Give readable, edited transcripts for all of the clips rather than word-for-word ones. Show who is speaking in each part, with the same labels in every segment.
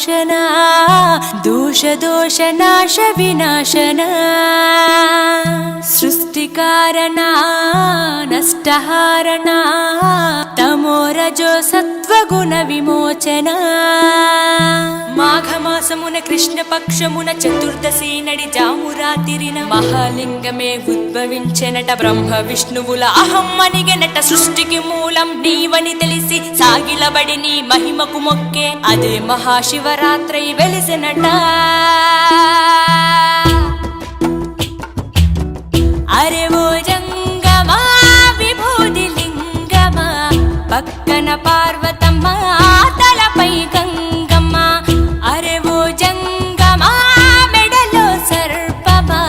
Speaker 1: नाशना दोष दोष नाश विनाशना सृष्टिकारणा नष्टहारणा तमो रजो सत्वगुण विमोचना మాఘమాసమున కృష్ణపక్షమున చతుర్దశి నడి జామురాతిరిన మహాలింగమే ఉద్భవించెనట. బ్రహ్మ విష్ణువుల అహం అనిగెనట. సృష్టికి మూలం నీవని తెలిసి సాగిలబడి నీ మహిమకు మొక్కే అదే మహాశివరాత్రి వెలిసెనట. అరే ఓ జంగమా విభూది లింగమా పక్కన పార్వతమ్మ తలపై గంగమ్మ. అరే ఓ జంగమా మెడలో సర్పమా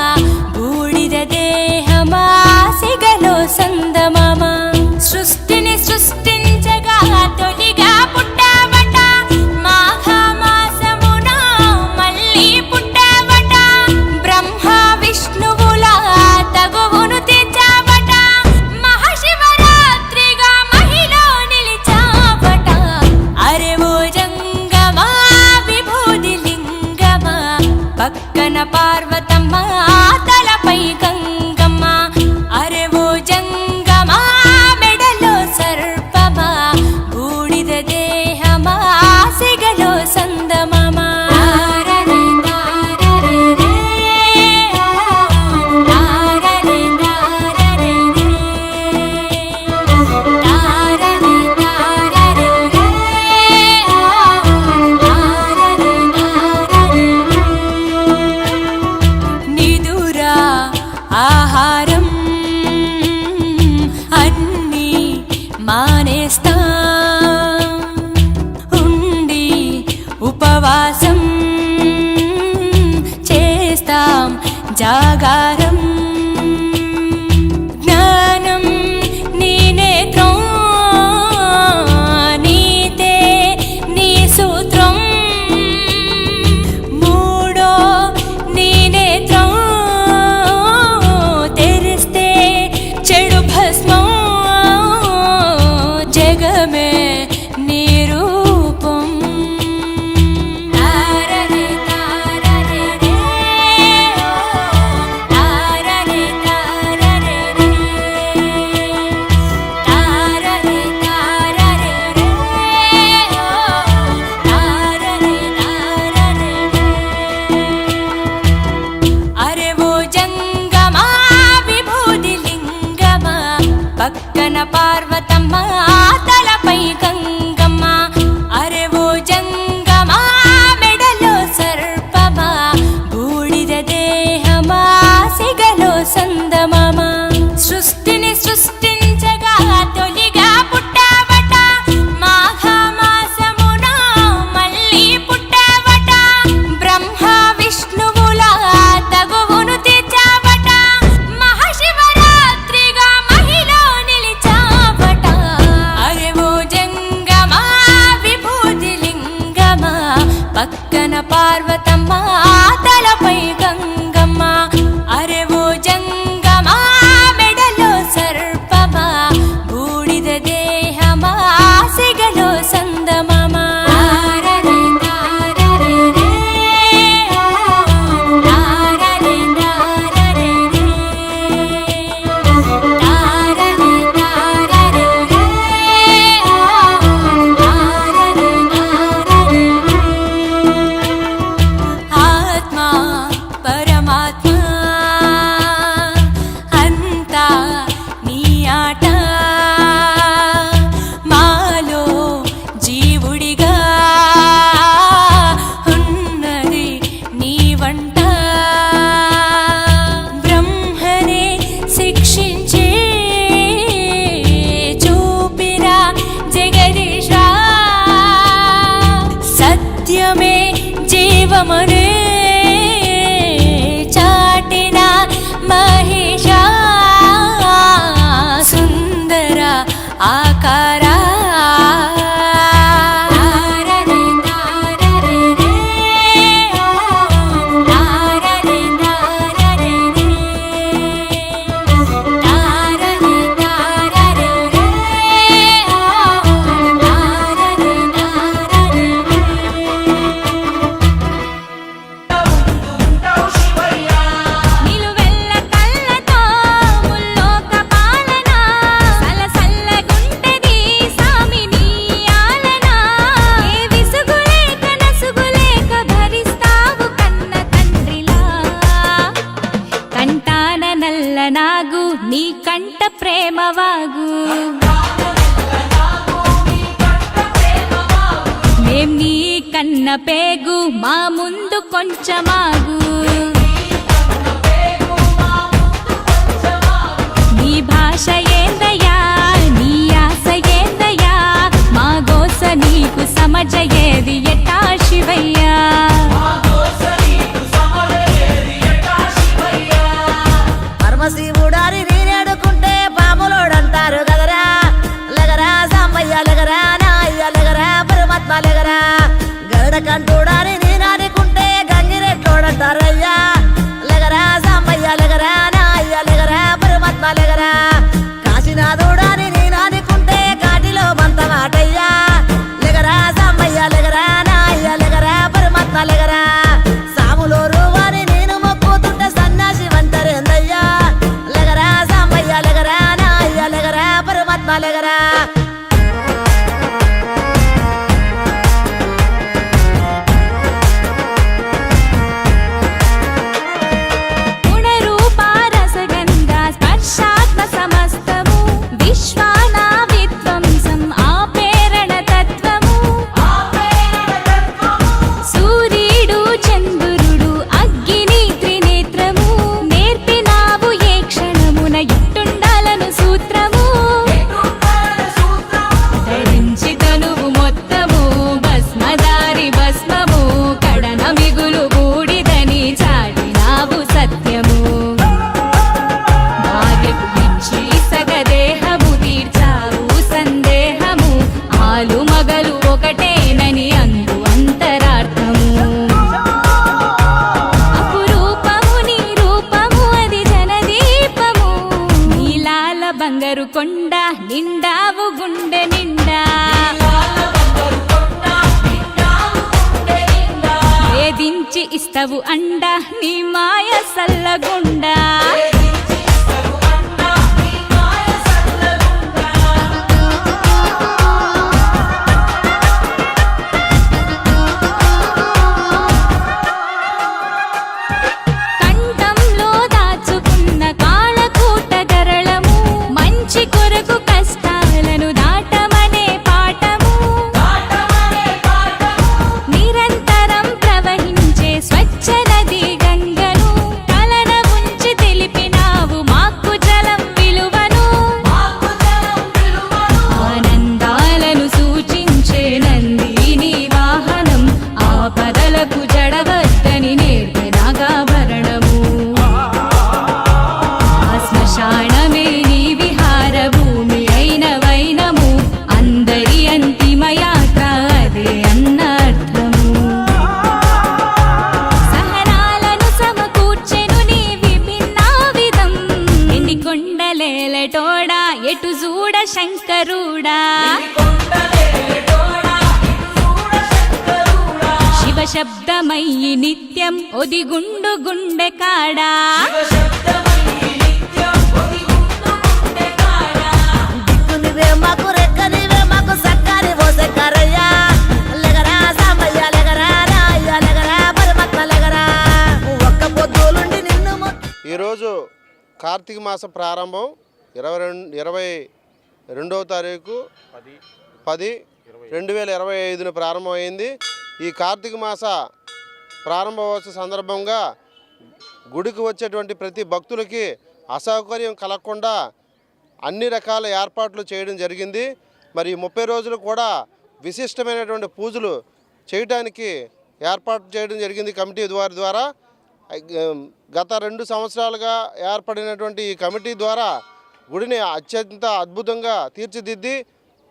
Speaker 1: బూడిద దేహమా సిగలో సందమమ. సృష్టిని సృష్టించగా తొలిగా పుట్టావట. మాఘమాసమున మళ్ళీ పుట్టావట. బ్రహ్మ విష్ణువుల తగువును తీర్చావట. మహాశివరాత్రిగా మహిలో నిలిచావట. అరే ఓ జంగమా విభూది లింగమా పక్కన పార్వతమ్మ తలపై గంగమ్మ. అరే ఓ జంగమా మెడలో సర్పమా బూడిద దేహమా సిగలో సందమమ. నిదురా ఆహారం అన్నీ మానేస్తా ఉండి ఉపవాసం చేస్తాం జాగారం. జ్ఞానం నీ నేత్రం నీతే నీ సూత్రం. మూడో నీ నేత్రం తెరిస్తే చెడు భస్మం. జగమే నీ రూపం. తారరే తారరే రే ఓ తారరే తారరే రే తారరే తారరే రే ఓ తారరే తారరే రే. అరే ఓ జంగమా విభూది లింగమా పక్కన పార్వతమ్మ తలపై గంగమ్మ. అరే ఓ జంగమా మెడలో సర్పమా బూడిద దేహమా సిగలో సందమమ. సృష్టిని సృష్టించగా తొలిగా పుట్టావట. మాఘమాసమున మళ్ళీ పుట్టావట. బ్రహ్మ విష్ణువుల తగువును తీర్చావట. మహాశివరాత్రిగా మహిలో నిలిచావట. అరే ఓ జంగమా విభూతి లింగమా పక్కన పార్వతమ్మ తలపై గంగమ్మ. అరే ఓ జంగమా మెడలో సర్పమా బూడిద దేహమా సిగలో సందమమ. తారరే తారరే రే ఓ తారరే తారరే రే తారరే తారరే రే ఓ తారరే తారరే రే. ఆత్మ పరమాత్మ అంతా నీ ఆట. మాలో జీవుడిగా ఉన్నది నీ వంట. బ్రహ్మనే శిక్షించే చూపిరా జగదీశా. సత్యమే జీవమనే చాటిన మహేశా. సుందర ఆకారా. తారరే తారరే రే ఓ తారరే తారరే రే తారరే తారరే రే ఓ తారరే తారరే రే. పేగు మా ముందు కొంచెమాగు నీ భాష ఏందయ్యా నీ ఆశ ఏందయ్యా మా గోస నీకు సమజయేది ఎట్టా శివయ్యా
Speaker 2: పరమశివుడారి నేనేడుకుంటే పాములోడంటారు కదరా లగరా సాంబయ్య లగరా నాయ్య లగరా పరమాత్మ లగరా గరుడ కంటూడారి నేనాడుకుంటే గంగిరెట్లోడంటారయ్యా లగరా సాంబయ్య లగరా నాయ్య లగరా పరమాత్మ లగరా కాశీనాథుడారి నేనాడుకుంటే కాటిలో మంతమాటయ్యా లగరా సాంబయ్య లగరా నాయ్య లగరా పరమాత్మ లగరా సాములోరు వారి నేను మొక్కుతుంటే సన్నాసి వంటరేందయ్యా లగరా సాంబయ్య లగరా నాయ్య లగరా పరమాత్మ లగరా
Speaker 1: గుణరూపారసగంధ స్పర్శాత్మ సమస్తము విశ్వానా విధ్వంసం ఆపేరణ తత్వము సూర్యుడు చంద్రుడు అగ్ని త్రినేత్రము నేర్పినావు ఏ క్షణమున ఎట్టుండాలను సూత్రము ధరించి తనువు మొత్తము భస్మదారి భస్మము కడన మిగులు బూడిదని చాటినావు సత్యము భార్యకు మించి సగదేహము తీర్చావు సందేహము ఆలు మగలు ఒకటేనని అందు అంతరార్థము అపురూపము నీ రూపము అది జనదీపము నీలాల బంగారు కొండ నిండావు గుండె నిండా వేధించి ఇస్తవు అండ నీ మాయ సల్లగుండా కంఠంలో దాచుకున్న కాళకూట గరళము మంచి కొరకు కష్టాలను దాటమనే పాఠము నిరంతరం ప్రవహించే స్వచ్ఛ నది గంగను కలన ఉంచి తెలిపినావు మాకు జలం విలువను ఆనందాలను సూచించే నందిని వాహనం ఆపదలకు జడవద్దని నేర్పే నాగాభరణము ఆ శ్మశానమే నీ విహార భూమి అయిన వైనము అందరి అంతిమ యాత్ర అదే అన్నర్థము సహనాలను సమకూర్చెను నీ విభిన్నా విధం ఎన్ని కొండలేలటోడా ఎటు చూడ శంకరుడా శివ శబ్దమయ్యి నిత్యం ఒదిగుండు గుండె కాడా
Speaker 2: దిక్కు నీవే మాకు రెక్క నీవే మాకు సక్కని పోసెక్కరయ్యా లగరా సాంబయ్య లగరా నాయ్య లగరా పరమాత్మ లగరా ఒక్క పొద్దులుండి నిన్ను
Speaker 3: ఈరోజు కార్తీక మాసం ప్రారంభం 22వ తారీఖు 10/2025 ప్రారంభమైంది. ఈ కార్తీక మాస ప్రారంభోత్సవ సందర్భంగా గుడికి వచ్చేటువంటి ప్రతి భక్తులకి అసౌకర్యం కలగకుండా అన్ని రకాల ఏర్పాట్లు చేయడం జరిగింది. మరి 30 రోజులు కూడా విశిష్టమైనటువంటి పూజలు చేయడానికి ఏర్పాటు చేయడం జరిగింది కమిటీ ద్వారా. గత 2 సంవత్సరాలుగా ఏర్పడినటువంటి ఈ కమిటీ ద్వారా గుడిని అత్యంత అద్భుతంగా తీర్చిదిద్ది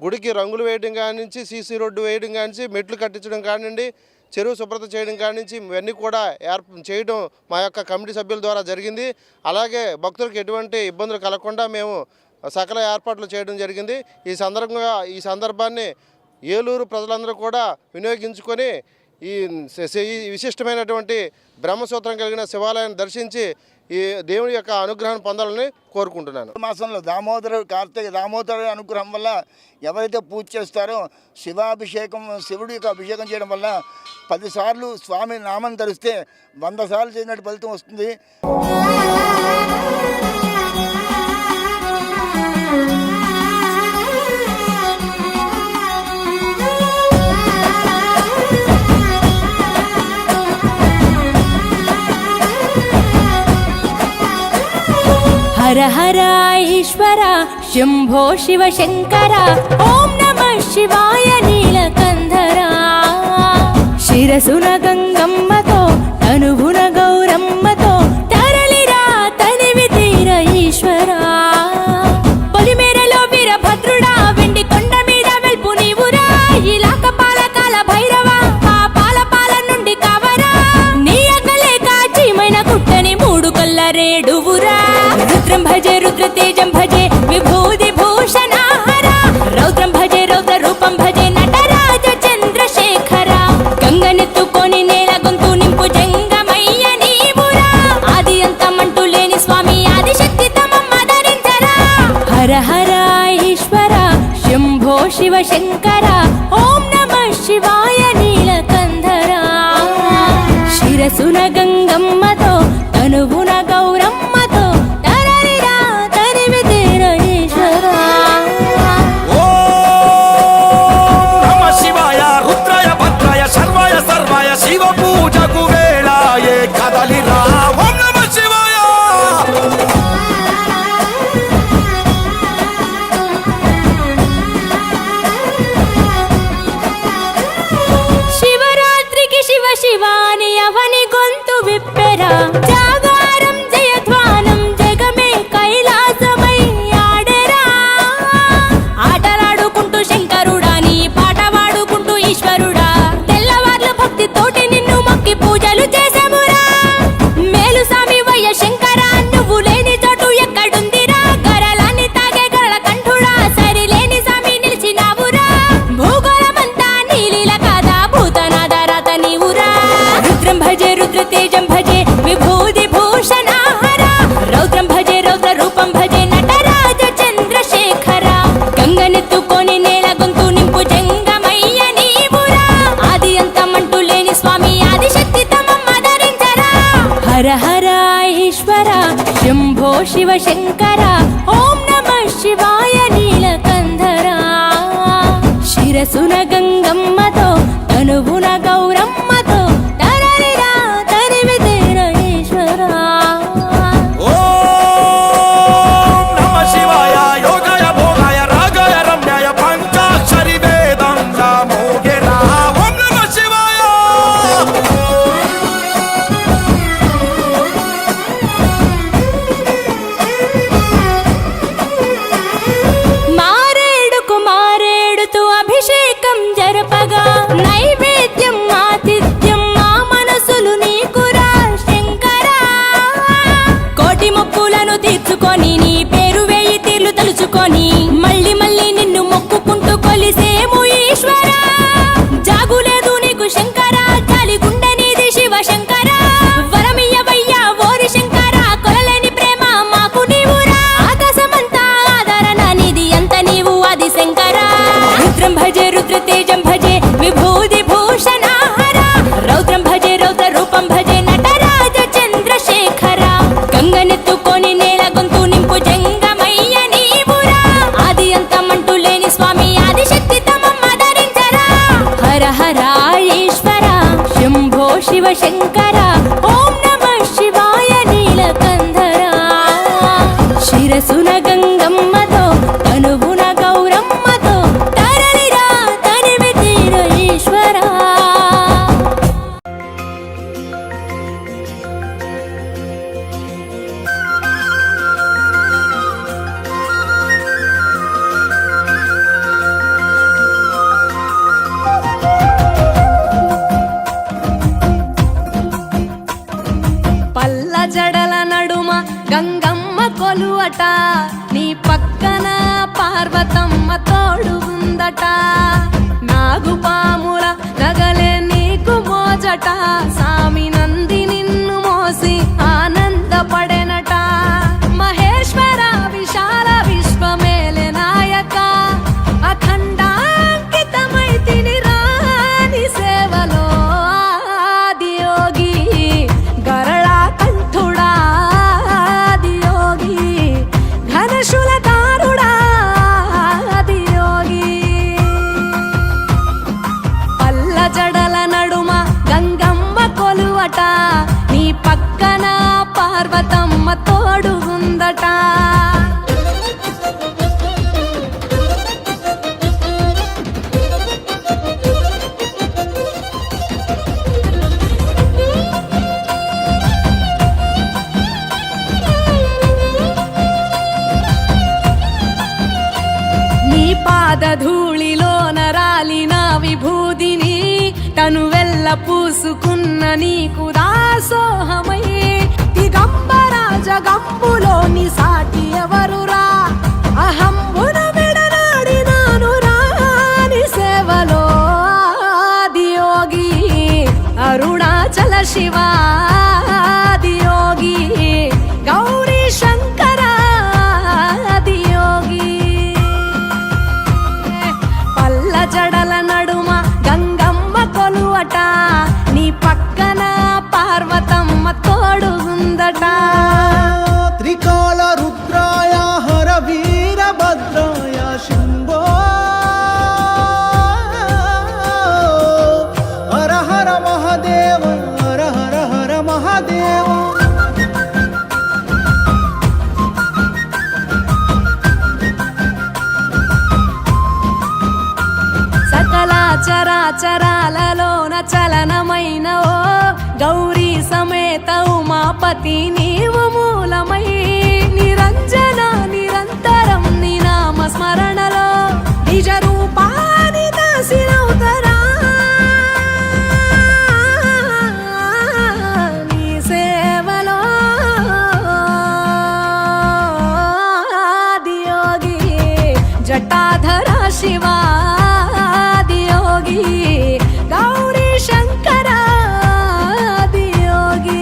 Speaker 3: గుడికి రంగులు వేయడం కానించి సీసీ రోడ్డు వేయడం కానించి మెట్లు కట్టించడం కానివ్వండి చెరువు శుభ్రత చేయడం కానించి ఇవన్నీ కూడా చేయడం మా యొక్క కమిటీ సభ్యుల ద్వారా జరిగింది. అలాగే భక్తులకు ఎటువంటి ఇబ్బందులు కలగకుండా మేము సకల ఏర్పాట్లు చేయడం జరిగింది. ఈ సందర్భాన్ని ఏలూరు ప్రజలందరూ కూడా వినియోగించుకొని ఈ విశిష్టమైనటువంటి బ్రహ్మసూత్రం కలిగిన శివాలయాన్ని దర్శించి ఈ దేవుని యొక్క అనుగ్రహాన్ని పొందాలని కోరుకుంటున్నాను.
Speaker 4: మాసంలో కార్తీక దామోదర అనుగ్రహం వల్ల ఎవరైతే పూజ చేస్తారో శివాభిషేకం శివుడి యొక్క అభిషేకం చేయడం వల్ల 10 సార్లు స్వామి నామం ధరిస్తే 100 సార్లు చేసినట్టు ఫలితం వస్తుంది.
Speaker 1: హర హర ఈశ్వర శంభో శివ శంకర ఓం నమః శివాయ నీలకంధర శిరసున గంగమ్మతో తనువున గౌరమ్మతో తరలిరా తనివి తీర ఈశ్వర పొలిమేరలో వీరభద్రుడా వెండి కొండ మీద వెల్పు నీవురా ఇలాక పాలకాల భైరవ పాపాల పాల నుండి కావరా నీ అక్కలేక చీమైన కుట్టని మూడు కొల్ల రేడువురా రుద్రం భజే రుద్ర తేజం భజే విభూది భూషణ హర రౌద్రం భజే రౌద్ర రూపం భజే నటరాజ చంద్రశేఖర గంగనెత్తుకొని నేల గొంతు నింపు జంగమయ్య నీవురా ఆది అంతమంటూ లేని స్వామి ఆదిశక్తి తమమ్మ ధరించరా హర హర ఈశ్వర శంభో శివ శంకర ఓం నమః శివాయ నీలకంధర శిరసున గంగమ్మతో తనువున గౌరమ్మతో తరలిరా తనివి తీర ఈశ్వర
Speaker 5: నమ శివాయ రుద్రాయ భద్రాయ శర్వాయ సర్వాయ శివ పూజకు వేళాయే కదలిరా ఓం నమ శివాయ
Speaker 1: శివరాత్రికి శివ శివాని అవని గొంతు విప్పెరా జాగారం జయధ్వానం జగమే కైలాసమై ఆడెరా ఆటలాడుకుంటూ శంకరుడా నీ పాట పాడుకుంటూ ఈశ్వరుడా తెల్లవార్ల భక్తి తోటి నిన్ను మొక్కి పూజలు చేసామురా మేలు సామి వయ్య శంకర నువ్వు లేని చోటు ఎక్కడుందిరా గరలాన్ని తాగే గరళ కంఠుడా సరిలేని సామి నిలిచినావురా భూగోళమంతా నీలీల కాదా భూతనాద రాత నీవురా రుద్రం భజే రుద్ర తేజం భజే విభూది భూషణ హర రౌద్రం భజే రౌద్ర రూపం భజే నటరాజ చంద్రశేఖర గంగనెత్తుకొని నేల గొంతు నింపు జంగమయ్య నీవురా ఆది అంతమంటూ లేని స్వామి ఆదిశక్తి తమమ్మ ధరించరా హర హర ఈశ్వర శంభో శివ శంకర ఓం నమః శివాయ నీలకంధర శిరసున గంగమ్మతో తనువున గౌరమ్మతో తరలిరా తనివి తీర ఈశ్వర
Speaker 5: ఓం నమ శివాయ యోగాయ భోగాయ రాగాయ రమ్యాయ పంచాక్షరి వేదంగా మోగెరా ఓం నమ శివాయ
Speaker 1: మారేడుకు మారేడుతూ అభిషేకం జరపగా నైవేద్యం ఆతిథ్యం మా మనసులు నీకురా శంకరా కోటి మొక్కులను తీర్చుకొని నీ పేరు వేయి తీర్లు తలుచుకొని మళ్ళీ మళ్ళీ నిన్ను మొక్కుకుంటూ కొలిసేము ఈశ్వర జాగులేదు నీకు శంకర జాలి గుండె నీది శివ శంకర వరమియ్యవయ్యా ఓరి శంకర కొలలేని ప్రేమ మాకు నీవురా ఆకాశమంతా ఆదరణ నీది అంత నీవు ఆది శంకర రుద్రం భజే రుద్ర తేజం భజే విభూది భూషణ హర రౌద్రం భజే రౌద్ర రూపం భజే నటరాజ చంద్రశేఖర గంగనెత్తుకొని నేల గొంతు నింపు జంగమయ్య నీవురా ఆది అంతమంటూ లేని స్వామి ఆదిశక్తి తమమ్మ ధరించరా హర హర ఈశ్వర శంభో శివ శంకర ఓం నమః శివాయ నీలకంధర శిరసున గంగమ్మతో తనువున గౌరమ్మతో తరలిరా తనివి తీర ఈశ్వర పల్ల జడల నడుమ గంగమ్మ కొలువట నీ పక్కన పార్వతమ్మ తోడు ఉందట నాగుపాముల నగలే నీకు మోజట సామి నంది నిన్ను మోసి ఆనందపడెనట మహేశ్వర విశాల విశ్వమేలే నాయక అఖండాంకితమై తిని రాని సేవలో ఆదియోగి గరళ కంఠుడా ఆదియోగి ఘనశూలధారుడా ఆదియోగి పల్ల జడల నడుమ గంగమ్మ కొలువట చూసుకున్న నీకు దాసోహమై దిగంబర జగంబులోని సాటి ఎవరురా అహంబున విడనాడినాను రాని సేవలో ఆదియోగి అరుణాచల శివాదియోగి గౌరీ శంకర ఆదియోగి పల్ల జడల నడుమ గంగమ్మ కొలువట నీ పక్కన పార్వతమ్మ తోడుగుందట
Speaker 6: త్రికాల రుద్రాయ హర వీరభద్రాయ శంభో హర హర మహాదేవ హర హర హర మహాదేవ
Speaker 1: సకల చరాచరాలలోన చలనమైన ఓ గౌరీ సమేత ఉమాపతి నీవు మూలమై నిరంజన నిరంతరం నీ నామ స్మరణలో నిజ రూపాని దాసినవుతరా నీ సేవలో ఆదియోగి జటాధర శివాదియోగి గౌరీ శంకర ఆదియోగి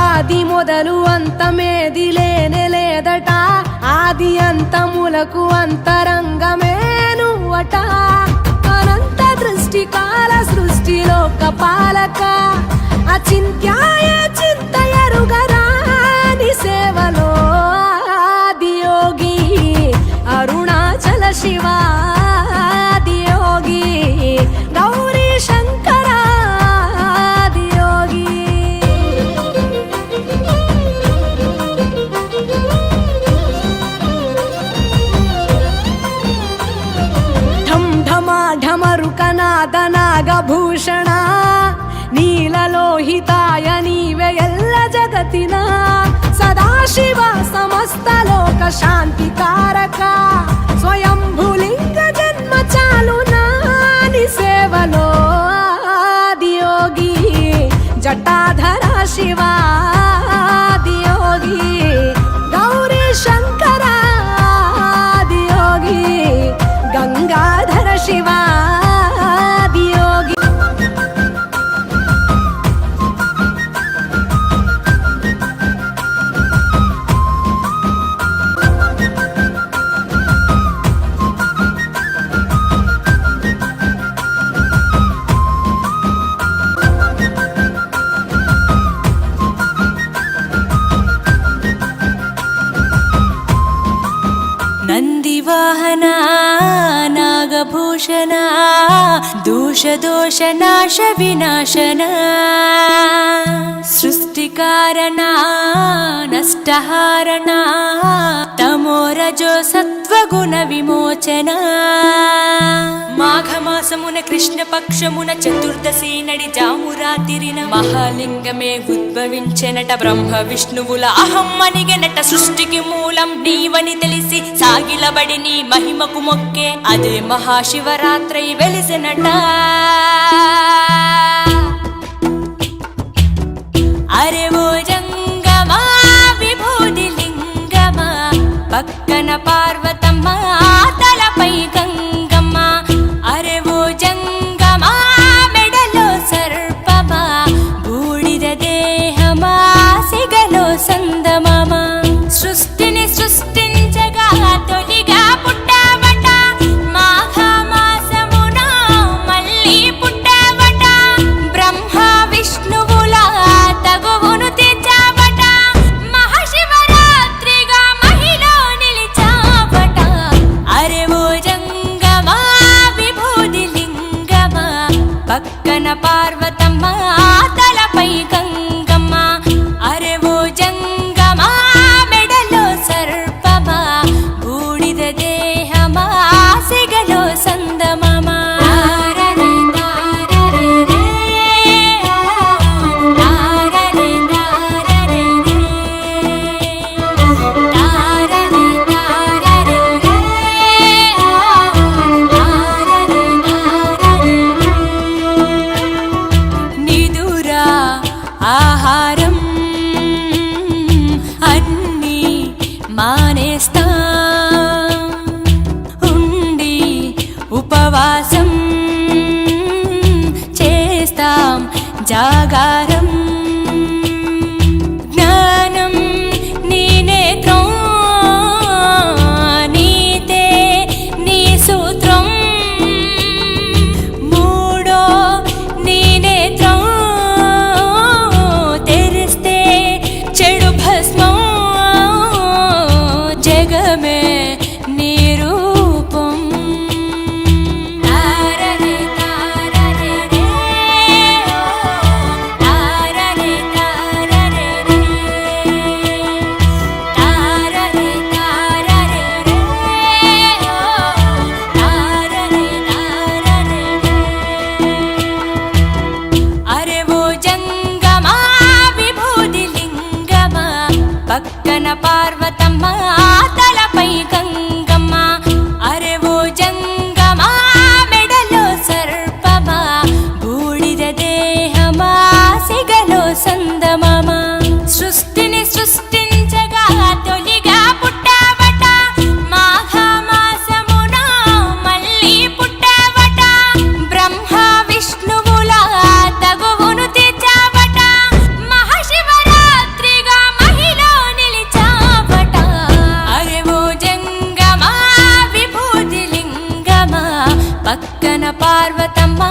Speaker 1: ఆది మొదలు అంతమేది లేనే లేదట ఆది అంతములకు అంతరంగమే నువ్వట అనంత దృష్టి కాల సృష్టిలోక పాలక అచింత్యాయ చింతయరుగరాని సేవలో ఆదియోగి అరుణాచల శివాదియోగి గౌరీ శంకర ఆదియోగి ఢం ఢమా ఢమరుకనాద నాగభూషణ నీలలోహితాయ నీవే ఎల్ల జగతిన సదాశివ సమస్త లోక శాంతికారక స్వయంభులింగ జన్మ చాలు నాని సేవలో ఆదియోగి జటాధర శివాదియోగి గౌరీ శంకర ఆదియోగి గంగాధర శివాదియోగి నందివాహన నాగభూషణ దోష నాశ వినాశన సృష్టికారణ నష్టహారణ తమోరజో సత్వగుణ విమోచన మాఘమాసమున కృష్ణపక్షమున చతుర్దశి నడి జామురాతిరిన మహాలింగమే ఉద్భవించెనట బ్రహ్మ విష్ణువుల అహం అనిగెనట సృష్టికి మూలం నీవని తెలిసి సాగిలబడి నీ మహిమకు మొక్కే అదే మహాశివరాత్రి వెలిసినట అరే ఓ జంగమా విభూది లింగమా పక్కన పార్వతమ్మ తలపై గంగమ్మ అరే ఓ జంగమా మెడలో సర్పమా బూడిద దేహమా సిగలో సందమమ సృష్టిని సృష్టించగా తొలిగా పుట్టావట మాఘమాసమున మళ్ళీ పుట్టావట బ్రహ్మ విష్ణువుల తగువును తెచ్చావట మహాశివరాత్రిగా మహిలో నిలిచావట అరే ఓ జంగమా విభూది లింగమా పక్కన పార్వతమ్మ తలపై గంగమ్మ అరే ఓ జంగమా మెడలో సర్పమా బూడిద దేహమా సిగలో సందమమా తారరే తారరే రే తారరే తారరే రే తారరే ఉపవాసం చేస్తాం జాగారం జ్ఞానం నీ నేత్రం నీతే నీ సూత్రం మూడో నీ నేత్రం తెరిస్తే చెడు భస్మం జగమే నీ రూపం తారరే తారరే రే ఓ తారరే తారరే రే తారరే తారరే రే ఓ తారరే తారరే రే అరే ఓ జంగమా విభూది లింగమా పక్కన పార్వతమ్మ తలపై గంగమ్మ అరే ఓ జంగమా మెడలో సర్పమా బూడిద దేహమా సిగలో సందమమా సృష్టిని సృష్టించగా తొలిగా పుట్టావట మాఘమాసమున మళ్ళీ పుట్టావట బ్రహ్మ విష్ణువుల తగువును తీర్చావట మహాశివరాత్రిగా మహిలో నిలిచావట అరే ఓ జంగమా విభూతి లింగమా పక్కన పార్వతమ్మ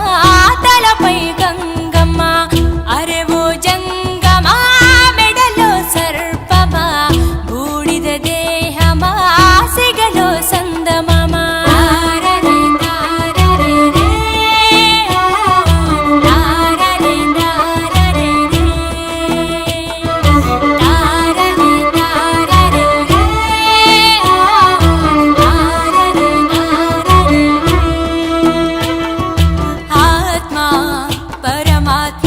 Speaker 1: తలపై గంగమ్మ అరే ఓ జంగమా మెడలో సర్పమా బూడిద దేహమా సిగలో సందమమా తారరే తారరే రే ఓ తారరే తారరే రే తారరే తారరే రే ఓ తారరే తారరే రే ఆత్మ పరమాత్మ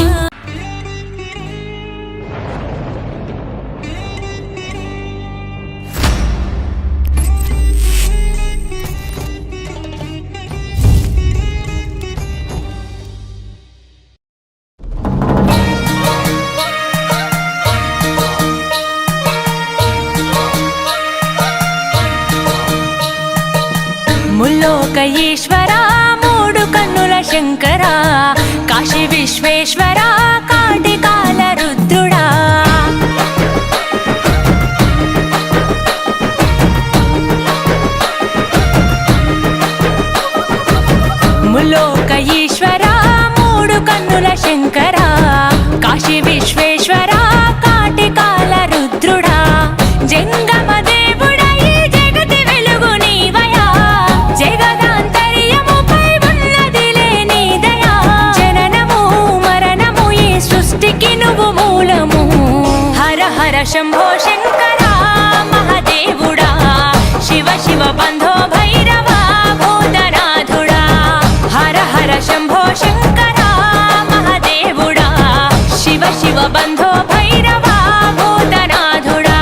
Speaker 1: ముల్లోక ఈశ్వర మూడు కన్నుల శంకర కాశీ విశ్వేశ్వర కాటికాల రుద్రుడా ముల్లోక ఈశ్వర మూడు కన్నుల శంకర కాశీ విశ్వేశ్వర కాటికాల రుద్రుడా జంగమ దేవుడా ఈ జగతి వెలుగు నీవయా జగదాంతర్యముపై ఉన్నదిలే నీ దయా జననము మరణము ఈ సృష్టికి నువ్వు మూలము హర హర శంభో శంకర మహాదేవుడా శివ శివ బంధో భైరవ భూతనాథుడా హర హర శంభో శంకర మహాదేవుడా శివ శివ బంధో భైరవ భూతనాథుడా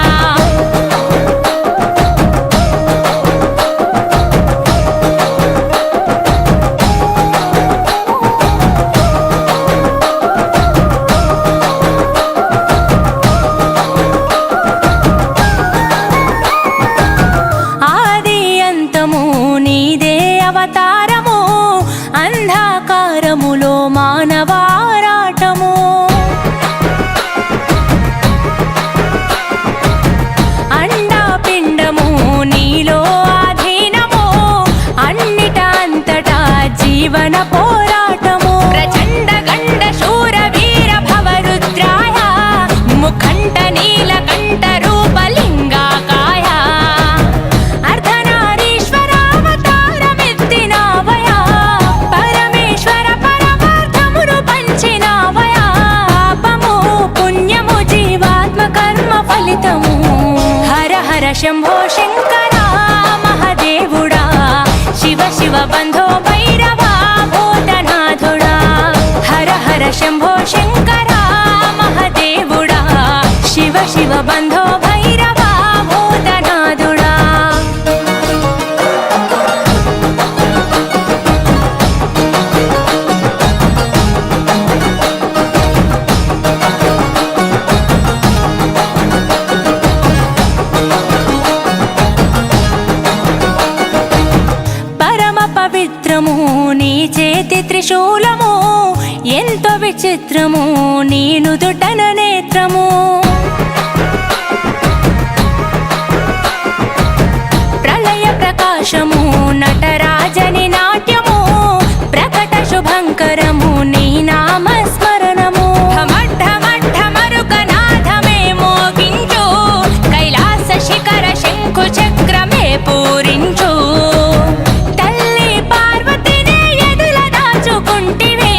Speaker 1: ఆది అంతము నీదే అవతారము అంధకారములో మానవారాటము అండాపిండము నీలో ఆధీనము అన్నిట అంతటా జీవన పోరాటము ప్రచండ గండ శూర వీర భవరుద్రాయ ముఖంట నీలకంఠ రూపలింగాకాయ అర్ధనారీశ్వరావతారమెత్తినావయా పరమేశ్వర పరమార్థమును పంచినావయా పాపము పుణ్యము జీవాత్మ కర్మ ఫలితము హర హర శంభో శంకర మహాదేవుడా శివ శివ బంధో భైరవ భూతనాథుడా హర హర శంభో శంకర మహాదేవుడా శివ శివ బంధో భైరవ భూతనాథుడా పవిత్రం పవిత్రము నీ చేతి త్రిశూలము ఎంతో విచిత్రము నీ నుదుటన నేత్రము ప్రళయ ప్రకాశము నటరాజని నాట్యము ప్రకట శుభంకరము నీ నామస్మరణము ఢమరుకనాథమే మోగించు కైలాస శిఖర శంఖు చక్రమే పూరించు తల్లి పార్వతిని ఎదుల దాచుకుంటివే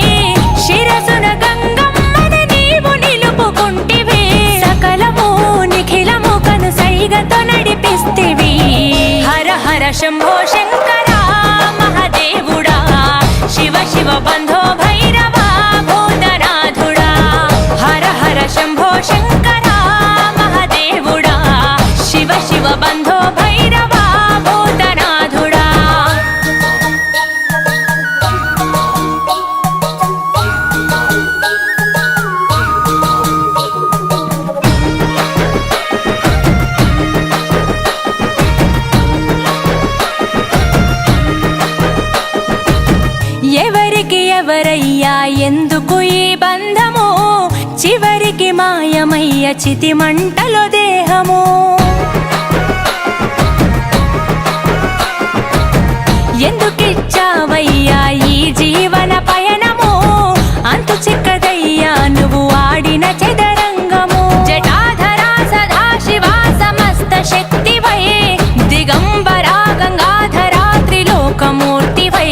Speaker 1: శిరసున గంగమ్మన నీవు నిలుపుకుంటివే సకలము నిఖిలము కనుసైగతో నడిపిస్తివి హర హర శంభో శంకర మహాదేవుడా శివ శివ బంధో భైరవ భూతనాథుడా హర హర శంభో శంకర మహాదేవుడా శివ శివ బంధో భైరవ భూతనాథుడా ఎవరికి ఎవరయ్యా ఎందుకు ఈ బంధము చివరికి మాయమయ్య చితి మంటలో దేహము ఎందుకిచ్చావయ్యా ఈ జీవన పయనము అంతు చిక్కదయ్యా నువ్వు ఆడిన చదరంగము జటాధరా సదా శివా సమస్త శక్తివై దిగంబరా గంగాధరా త్రిలోకమూర్తివై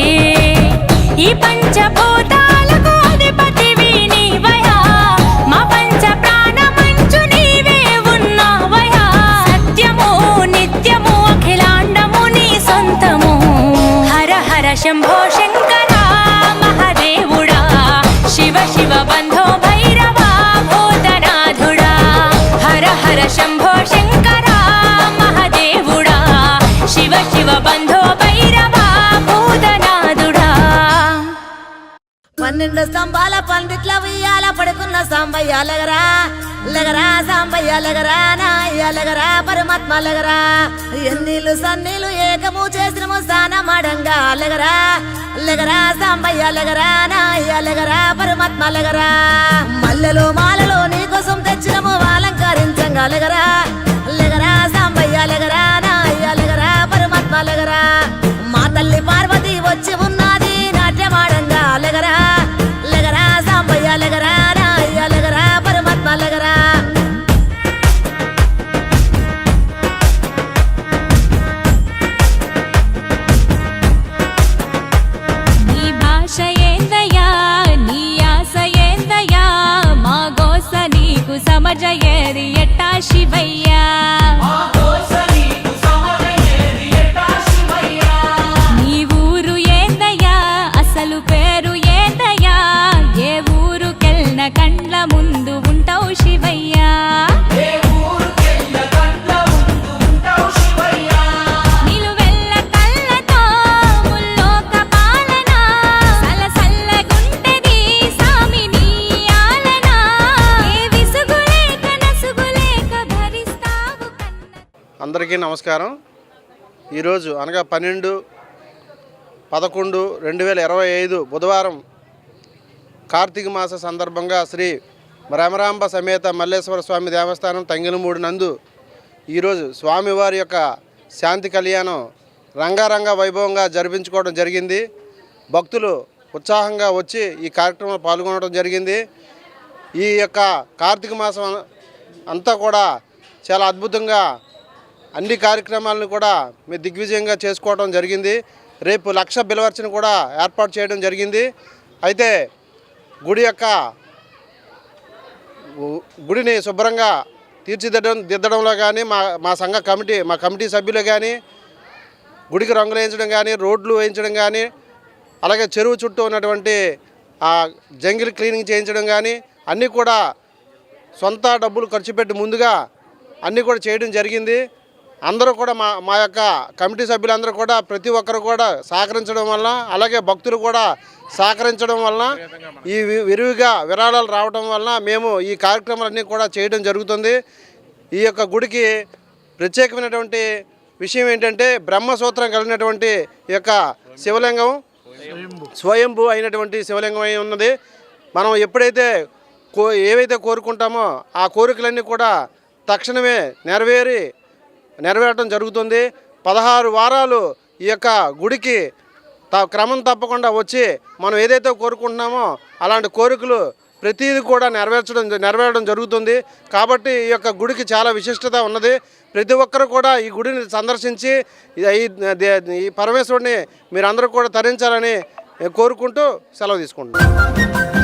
Speaker 1: ఈ పంచభూతాలకు అధిపతివి నీవయా మా పంచ ప్రాణమంచు నీవే ఉన్నావయా సత్యము నిత్యము అఖిలాండము నీ సొంతము హర హర శంభో శంకర మహాదేవుడా శివ శివ బంధో భైరవ భూతనాథుడా హర హర శంభో శంకర మహాదేవుడా శివ శివ బంధో భైరవ భూతనాథుడా
Speaker 2: 12 స్తంభాల పందిట్ల ఉయ్యాల పడుకున్న సాంబయ్య లగరా లగరా సాంబయ్య లగరా నాయ్య లగరా పరమాత్మ లగరా ఎన్నీళ్ళు సన్నీళ్ళు ఏకము చేసినము స్నానమాడంగా లగరా లగరా సాంబయ్య లగరా నాయ్య లగరా పరమాత్మ లగరా మల్లెలు మాలలో నీకోసం తెచ్చినము అలంకరించంగా లగరా లగరా సాంబయ్య లగరా నాయ్య లగరా పరమాత్మ లగరా మా తల్లి పార్వతి వచ్చి ఉన్నది నాట్యమాడంగా లగరా లగరా సాంబయ్య లగరా నాయ్య లగరా పరమాత్మ లగరా
Speaker 1: నీ భాష ఏందయ్యా నీ ఆశ ఏందయ్యా మా గోస నీకు సమజయేరి ఎట్టా శివయ్యా నీ ఊరు ఏందయ్యా అసలు పేరు ఏందయ్యా ఏ ఊరుకెళ్ళిన కండ్ల ముందు ఉంటావు శివయ్యా నిలువెల్ల కళ్ళతో ముల్లోక పాలన సలసల్లగుంటది సామి నీ ఆలన ఏ విసుగులేక నసుగులేక భరిస్తావు కన్న
Speaker 3: అందరికీ నమస్కారం. ఈరోజు అనగా 12/11/2025 బుధవారం కార్తీక మాస సందర్భంగా శ్రీ భ్రమరాంబ సమేత మల్లేశ్వర స్వామి దేవస్థానం తంగినమూడి నందు ఈరోజు స్వామివారి యొక్క శాంతి కళ్యాణం రంగారంగ వైభవంగా జరిపించుకోవడం జరిగింది. భక్తులు ఉత్సాహంగా వచ్చి ఈ కార్యక్రమంలో పాల్గొనడం జరిగింది. ఈ యొక్క కార్తీక మాసం అంతా కూడా చాలా అద్భుతంగా అన్ని కార్యక్రమాలను కూడా మేము దిగ్విజయంగా చేసుకోవడం జరిగింది. రేపు 1,00,000 బిలవర్చన కూడా ఏర్పాటు చేయడం జరిగింది. అయితే గుడిని శుభ్రంగా తీర్చిదిద్దడంలో కానీ మా సంఘ కమిటీ సభ్యులు కానీ గుడికి రంగులు వేయించడం కానీ రోడ్లు వేయించడం కానీ అలాగే చెరువు చుట్టూ ఉన్నటువంటి జంగిల్ క్లీనింగ్ చేయించడం కానీ అన్నీ కూడా సొంత డబ్బులు ఖర్చు పెట్టి ముందుగా అన్నీ కూడా చేయడం జరిగింది. అందరూ కూడా మా యొక్క కమిటీ సభ్యులందరూ కూడా ప్రతి ఒక్కరు కూడా సహకరించడం వల్ల అలాగే భక్తులు కూడా సహకరించడం వలన ఈ విరివిగా విరాళాలు రావడం వలన మేము ఈ కార్యక్రమాలన్నీ కూడా చేయడం జరుగుతుంది. ఈ యొక్క గుడికి ప్రత్యేకమైనటువంటి విషయం ఏంటంటే బ్రహ్మసూత్రం కలిగినటువంటి ఈ యొక్క శివలింగం స్వయంభూ అయినటువంటి శివలింగం అయి ఉన్నది. మనం ఎప్పుడైతే ఏవైతే కోరుకుంటామో ఆ కోరికలన్నీ కూడా తక్షణమే నెరవేరటం జరుగుతుంది. 16 వారాలు ఈ యొక్క గుడికి క్రమం తప్పకుండా వచ్చి మనం ఏదైతే కోరుకుంటున్నామో అలాంటి కోరికలు ప్రతిదీ కూడా నెరవేరడం జరుగుతుంది. కాబట్టి ఈ యొక్క గుడికి చాలా విశిష్టత ఉన్నది. ప్రతి ఒక్కరు కూడా ఈ గుడిని సందర్శించి ఈ పరమేశ్వరుడిని మీరందరూ కూడా తరించాలని కోరుకుంటూ సెలవు తీసుకుంటున్నాను.